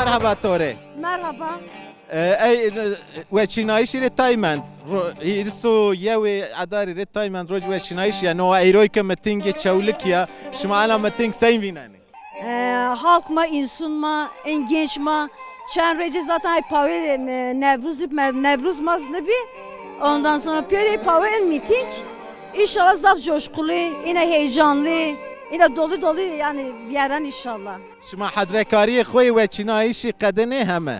Merhaba Tore. Merhaba. وچینایش تایمند ایرسو یو عدار تایمند روز وچینایش یا نو ایروی که متینگ چولکیا شما الان متینگ سین بینانی Halkma, insunma, en gençma. Çen rece zaten ay pave Nevruz mazlı bir. Ondan sonra piyade pave en miting. İnşallah zaf coşkulu, yine heyecanlı, yine dolu dolu yani bir yerden inşallah. شما حضرکاری خوی وچینایشی قدنه همه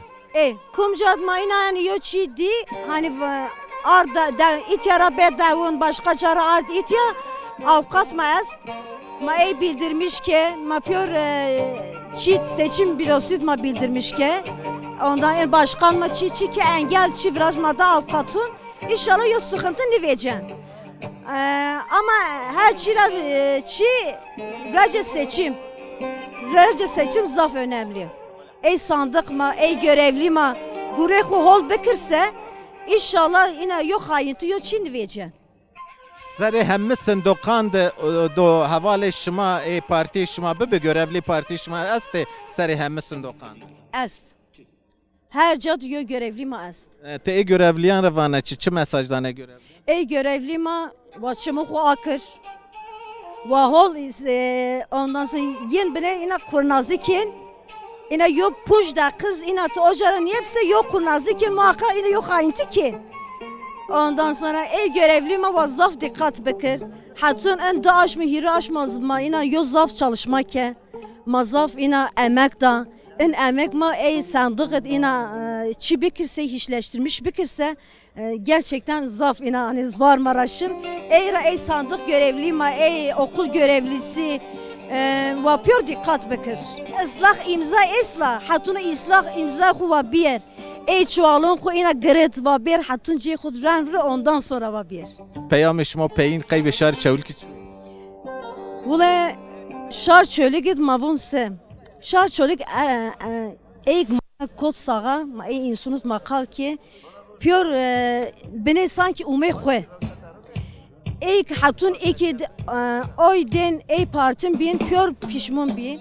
Kumcadma yine yani yoçi di hani arda der ityara bedavun başka çare ard itya avukat mayas ma bildirmiş ki ma piyor çit seçim bürosu ma bildirmiş ki ondan el başkan ma çiçi ki engel çivrajmada avukatun inşallah yok sıkıntı ne vereceksin ama her çiler rece seçim zaf önemli. Ey sandık mı, ey görevli mi, gurehu hol bekirse inşallah yine yok hayıntı yok Çin vereceksin. سر همه صندوقان دو حوال شما ای پارتی شما به görevli parti شما است سر همه صندوقان Est. Her cad diyor görevli mi est. تی görevliyan روانه چی mesajlarına görevli Ey görevli mi, vaçımı hu akır. Ve hol ondan sonra yen bile yine kurnazikin. Yine yok pujda kız yine ocadan hepsi yok kurnazı ki muhakkak yine yok hayıntı ki. Ondan sonra ey görevli ma vazzaf dikkat bekir. Hatun en daaş mı hiraş ma yine yok zaf çalışma ki. Mazaf yine emek da. En emek ma ey sandık et yine çi bekirse hiçleştirmiş bekirse gerçekten zaf yine hani var maraşın. Ey sandık görevli ma ey okul görevlisi. Vapıyor dikkat bekir. İslah imza islah. Hatun islah imza huwa bir. Ey çuvalın hu ina gret va bir hatun ci khud ran ondan sonra va bir. پیام شما پیین قیب شهر چولکی Ule şar çölü git mavun se. Şar çölük ey kod sağa ma ey insanut makal ki piyor beni sanki ume khwe. Ey hatun iki oyden ey partim bin piyor pişman bi.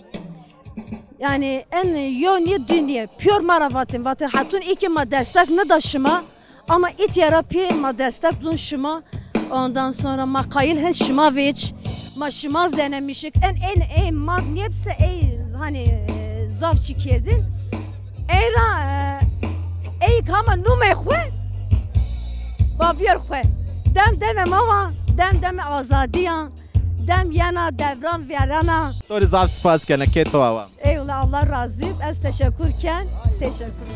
Yani en yoni dünya piyor maravatın vatı hatun iki ma destek ne daşıma ama it yarapi ma destek dun şıma ondan sonra ma kayıl hen şıma veç ma şımaz denemişik en mad niyepse ey hani zaf çikerdin ey kama nume khwe babiyor khwe dem ama dem azadiyan dem yana devran verana. Doğru zaf spas kene keto ava. Eyvallah Allah razı olsun. Ez teşekkürken teşekkür.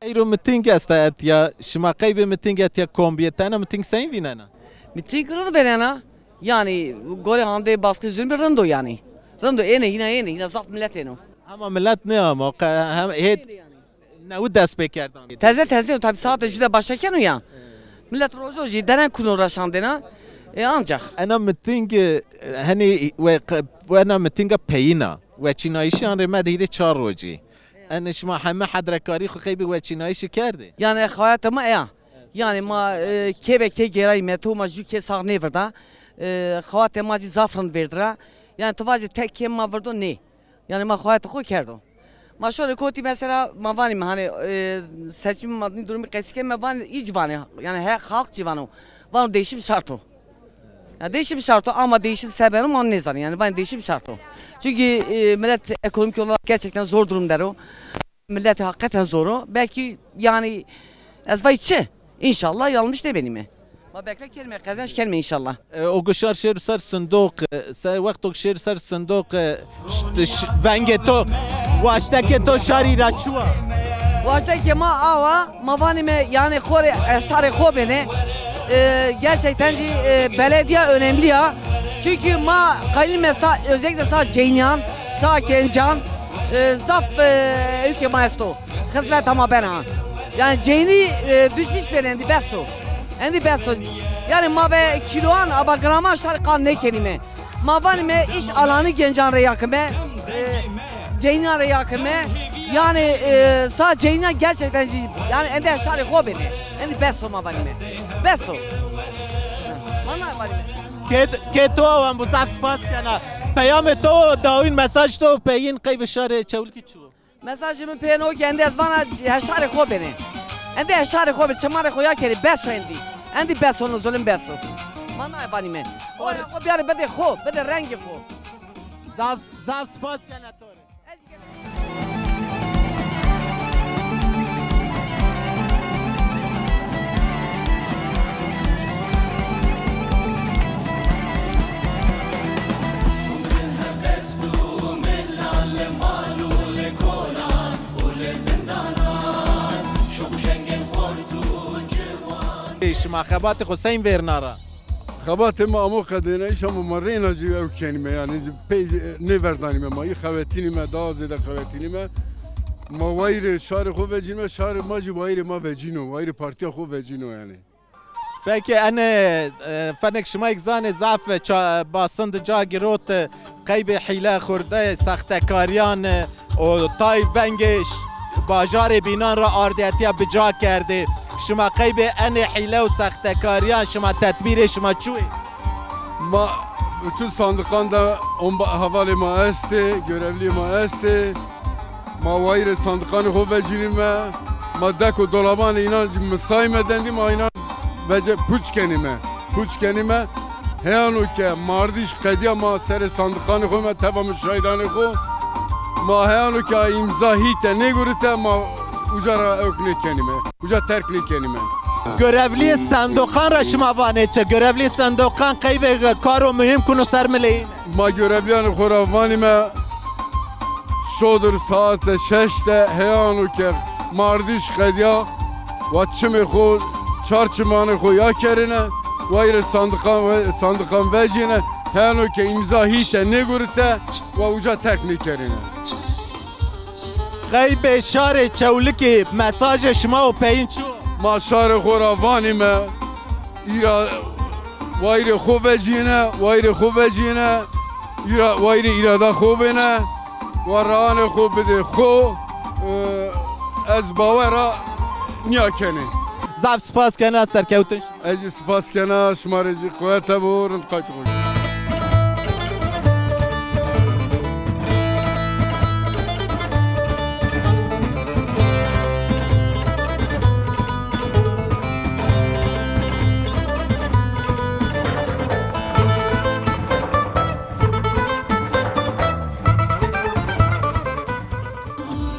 ایرو متینگ است اتیا شما قیب متینگ اتیا کومبیتانا متینگ سین بینانا Miting rınd verena yani gore hande baskı zulmü rındo yani. Rındo yine zaf millet eno. ama millet ne ama hem het ne dest bekerdan Teze tabi saat de başlarken o ya. Millet rozoji denen kunu uğraşandına ancak. انا متینگ هنی و انا متینگ پینا و چینایشی آن رمد هیره 4 روزی انا شما همه حضرکاری خو خیبی و چینایشی کرده Yani hayatıma ya. Yani ma kebeke geray meto ma juke sahne verda. Hayatı ma zafran verdra. Yani tuvazi tek kem ma verdo ne? Yani ma hayatı ko kerdo. Ma şöyle koti mesela ma vani hani seçim madni durumu kesike ma vani icvani yani halk civanı. Vani değişim şartı. Ya değişim şartı ama değişim sebebi onu ne zanı yani ben değişim şartı. Çünkü millet ekonomik olarak gerçekten zor durumda o. Millet hakikaten zoru. Belki yani ezvayçı. İnşallah yanlış ne benim. Ma bekle kelime kazanç kelime inşallah. o guşar şer sar صندوق سر وقت شر سر صندوق ونگ تو واشته که تو شاری را چوا Vasta ki ma ava mavanime yani kore şare khobene gerçekten belediye önemli ya. Çünkü ma kalime özellikle sağ Ceynan, sağ Gencan, zaf ülke maestro. Hizmet ama bana. Yani Ceyni düşmüş berendi besto. Endi besto. Yani ma ve kiloan aba grama şarkan ne kelime. Ma vanime iş alanı Gencan re yakime Ceyna yakımı yani sağ Ceyna gerçekten yani ende şari ho beni. Endi beso ma varime. Beso. Bana varime. که تو هم بزرگ سپاس کنه پیام تو داوین مساج تو پیین قیب شهر چول کی چو Mesajımın peyni o ki endi ez bana şari ho beni. Endi şari ho beni. Çamare ho ya keri beso endi. Endi beso no zulüm beso. Bana varime. O bir bede ho, bede rengi ho. زاف سپاس کنه تو شما خبات حسین ورنارا خبات ما امو قدینه شما مرينا جي او كلمه يعني بيج نيفرداني ما ي خواتيني ما داز ده خواتيني ما واير شهر خو وجينو شهر ما جي واير ما وجينو واير بارتي خو وجينو يعني بلکه انا فنک شما اگزان ضعف باسند جا گروت قیب حیله خورده سختکاریان و تای ونگش باجار بینان را آردیتیا بجا کرده شما قیب ان حیله و سختکاریان شما تدبیر شما چوی؟ ما تو صندوقان دا حوالی ما استه görevli ما استه ما وایر صندوقان خو وجینیم ما دک و دولابان اینا مسایم دندیم ما اینا وجه پوچ کنیم هیانو که ماردیش قدیا ما سر صندوقان خو ما تمام شایدان خو ما هیانو که امضا هیت نگورته ما اوجا را اوکنی کنیم اوجا ترک کنیم görevli صندوقان را شما وانه چه görevli صندوقان قیب کارو مهم کنو سر ملین ما görevliyan خو را وانیم شودر ساعت 6 هیانو که ماردیش قدیا و چم خو چارچمان خو یا کرینه وایر صندوقان وجینه هیانو که امضا هیت نگورته و اوجا ترک نکنه قیب شهر چولکی مساج شما و پین چو؟ ما شهر خوراوانی ما ایرا وایر خوب وجینه وایر ایرادا خوبه و ران خوب بده خو از باورا نیا کنه زاف سپاس کنه سرکوتش اجی سپاس کنه شماره جی قوته بورند قایت خوش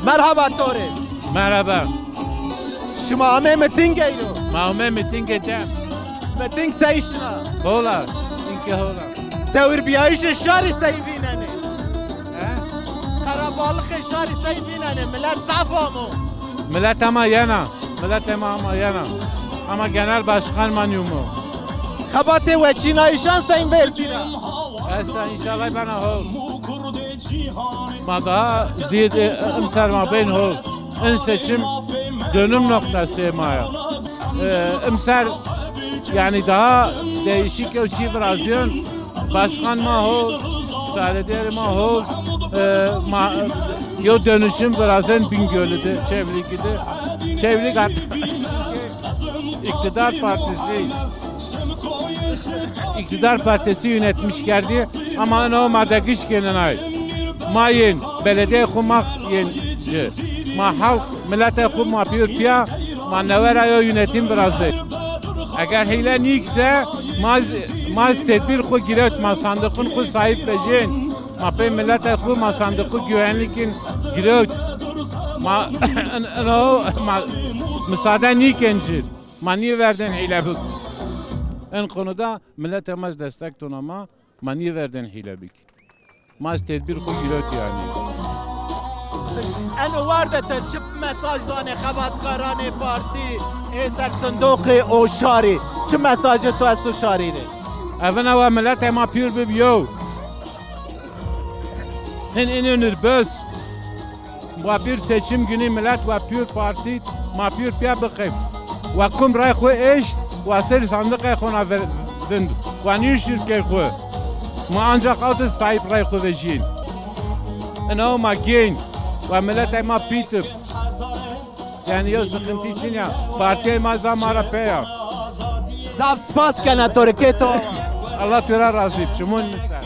مرحبا توره مرحبا شما همه متینگ ایرو ما همه متینگ دم متینگ سایشنا هولا اینکه هولا تور بیایش شهر سیبیننه خرابالخ شهر سیبیننه ملت ضعفامو ملت اما یانا اما genel başkan manyumu خبات و چینایشان سین ورگیره اصلا انشالله بنا هول ما daha ziyade imser ma beyin hol en seçim dönüm noktası maya imser yani daha değişik o çivrasyon başkan ma hol saadetleri ma hol yo dönüşüm birazdan Bingöl'de çevrelik hatta iktidar partisi yönetmişlerdi ama o madagış genel mayin belediye kumak yence ma halk millete kum yapıyor piya ma nevera yönetim biraz eğer hile nikse maz tedbir ko giret ma sandıkın ko sahip vejin ma pe millete kum ma sandıkı güvenlikin giret ma müsaade nikencir ma niye verdin hile bu en konuda millete maz destek tonama ma niye verdin hile bik maz tedbir ko giret yani انا وارده تجيب مساج دانه خبرکاران پارتی سر صندوق او شاری چه مساج تو از تو شاری ره اونا و ملت ما پیر ببیو اینو نربس و پیر seçim günü millet ve pür parti ma pür pya bıkıp ve kum ray xo eşt ve ser sandık xona verdin ve niye şirket xo ma ancak adı sahip ray xo vejin انا ما گین و ملت ما پیتب یعنی یو سخنتی چینیا پارتی ما زمارا پیا زاف سپاس کنه ترکیه تو الله تیرا راضی بشمون مثال